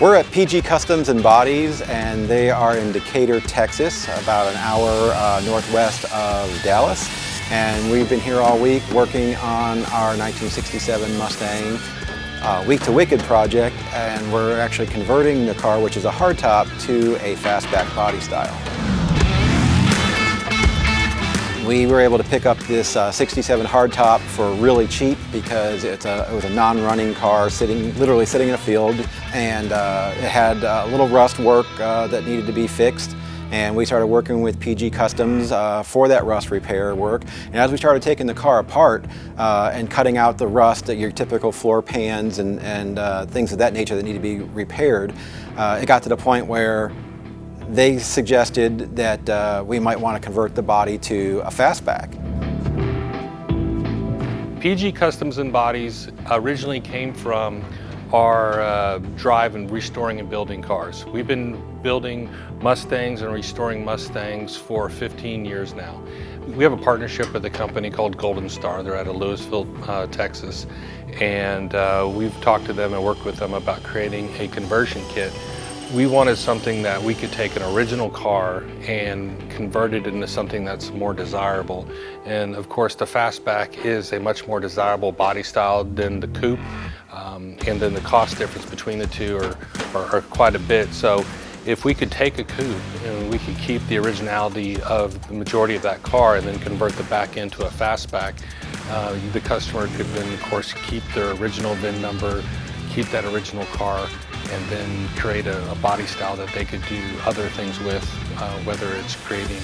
We're at PG Customs and Bodies, and they are in Decatur, Texas, about an hour northwest of Dallas. And we've been here all week working on our 1967 Mustang Week to Wicked project, and we're actually converting the car, which is a hardtop, to a fastback body style. We were able to pick up this 67 hardtop for really cheap because it was a non-running car literally sitting in a field, and it had a little rust work that needed to be fixed. And we started working with PG Customs for that rust repair work. And as we started taking the car apart and cutting out the rust, your typical floor pans and things of that nature that need to be repaired, it got to the point where they suggested that we might want to convert the body to a fastback. PG Customs and Bodies originally came from our drive in restoring and building cars. We've been building Mustangs and restoring Mustangs for 15 years now. We have a partnership with a company called Golden Star. They're out of Louisville, Texas. And we've talked to them and worked with them about creating a conversion kit. We wanted something that we could take an original car and convert it into something that's more desirable. And of course, the Fastback is a much more desirable body style than the Coupe. And then the cost difference between the two are quite a bit. So if we could take a Coupe and we could keep the originality of the majority of that car and then convert the back end to a Fastback, the customer could then, of course, keep their original VIN number, keep that original car, and then create a body style that they could do other things with, whether it's creating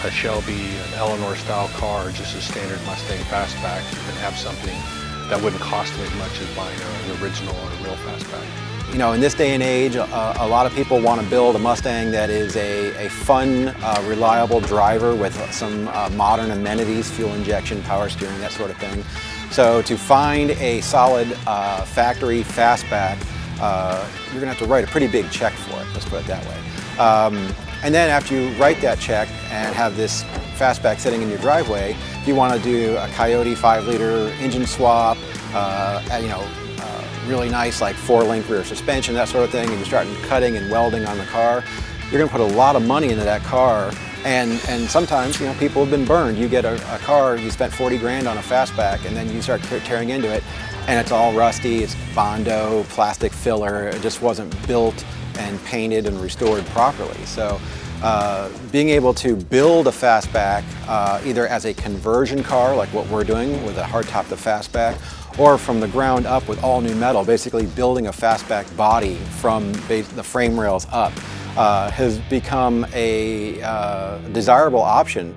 a Shelby, an Eleanor style car, or just a standard Mustang Fastback, and have something that wouldn't cost them as much as buying an original or a real Fastback. You know, in this day and age, a lot of people want to build a Mustang that is a fun, reliable driver with some modern amenities, fuel injection, power steering, that sort of thing. So to find a solid factory Fastback, you're going to have to write a pretty big check for it, let's put it that way. And then after you write that check and have this Fastback sitting in your driveway, if you want to do a Coyote 5-liter engine swap, really nice like 4-link rear suspension, that sort of thing, and you're starting cutting and welding on the car, you're going to put a lot of money into that car. And sometimes, people have been burned. You get a car, you spent 40 grand on a Fastback, and then you start tearing into it, and it's all rusty, it's Bondo, plastic filler, it just wasn't built and painted and restored properly. So being able to build a Fastback either as a conversion car, like what we're doing with a hardtop to Fastback, or from the ground up with all new metal, basically building a Fastback body from the frame rails up, has become a desirable option.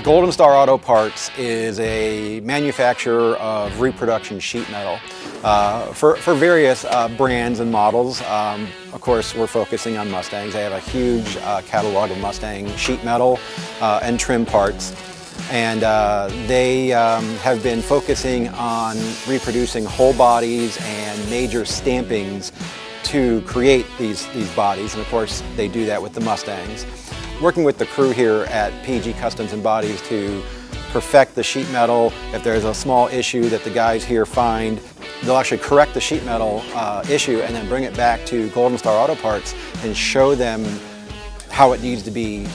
Golden Star Auto Parts is a manufacturer of reproduction sheet metal for various brands and models. Of course, we're focusing on Mustangs. They have a huge catalog of Mustang sheet metal and trim parts. And they have been focusing on reproducing whole bodies and major stampings to create these bodies. And of course, they do that with the Mustangs. Working with the crew here at PG Customs and Bodies to perfect the sheet metal. If there's a small issue that the guys here find, they'll actually correct the sheet metal issue and then bring it back to Golden Star Auto Parts and show them how it needs to be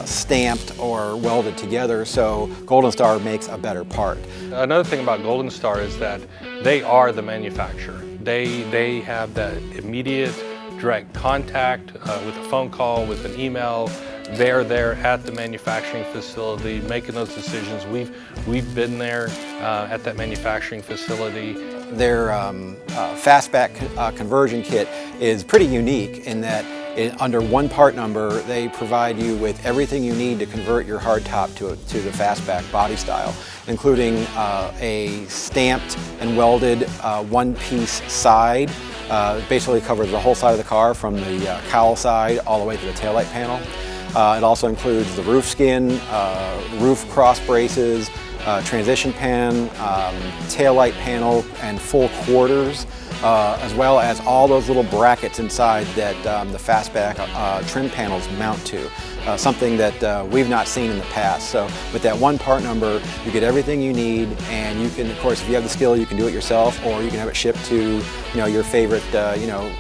stamped or welded together so Golden Star makes a better part. Another thing about Golden Star is that they are the manufacturer. They have that immediate direct contact with a phone call, with an email. They're there at the manufacturing facility making those decisions. We've been there at that manufacturing facility. Their Fastback conversion kit is pretty unique in that under one part number they provide you with everything you need to convert your hardtop to the Fastback body style, including a stamped and welded one-piece side. Basically covers the whole side of the car from the cowl side all the way to the taillight panel. It also includes the roof skin, roof cross braces, transition pan, taillight panel, and full quarters, as well as all those little brackets inside that the Fastback trim panels mount to. Something that we've not seen in the past. So with that one part number, you get everything you need, and you can, of course, if you have the skill, you can do it yourself, or you can have it shipped to, your favorite,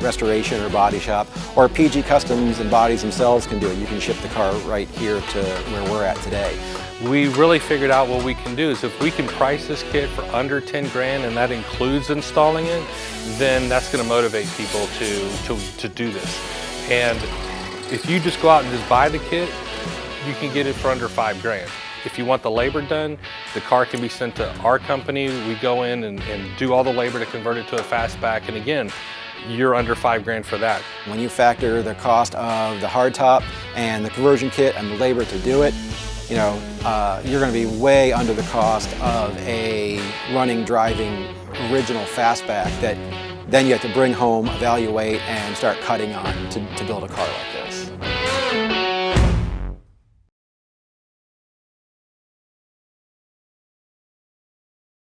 restoration or body shop, or PG Customs and Bodies themselves can do it. You can ship the car right here to where we're at today. We really figured out what we can do is if we can price this kit for under 10 grand and that includes installing it, then that's going to motivate people to do this. And if you just go out and just buy the kit, you can get it for under 5 grand. If you want the labor done, the car can be sent to our company. We go in and do all the labor to convert it to a Fastback, and again, you're under 5 grand for that. When you factor the cost of the hardtop and the conversion kit and the labor to do it, you're going to be way under the cost of a running, driving, original Fastback that then you have to bring home, evaluate, and start cutting on to build a car like this.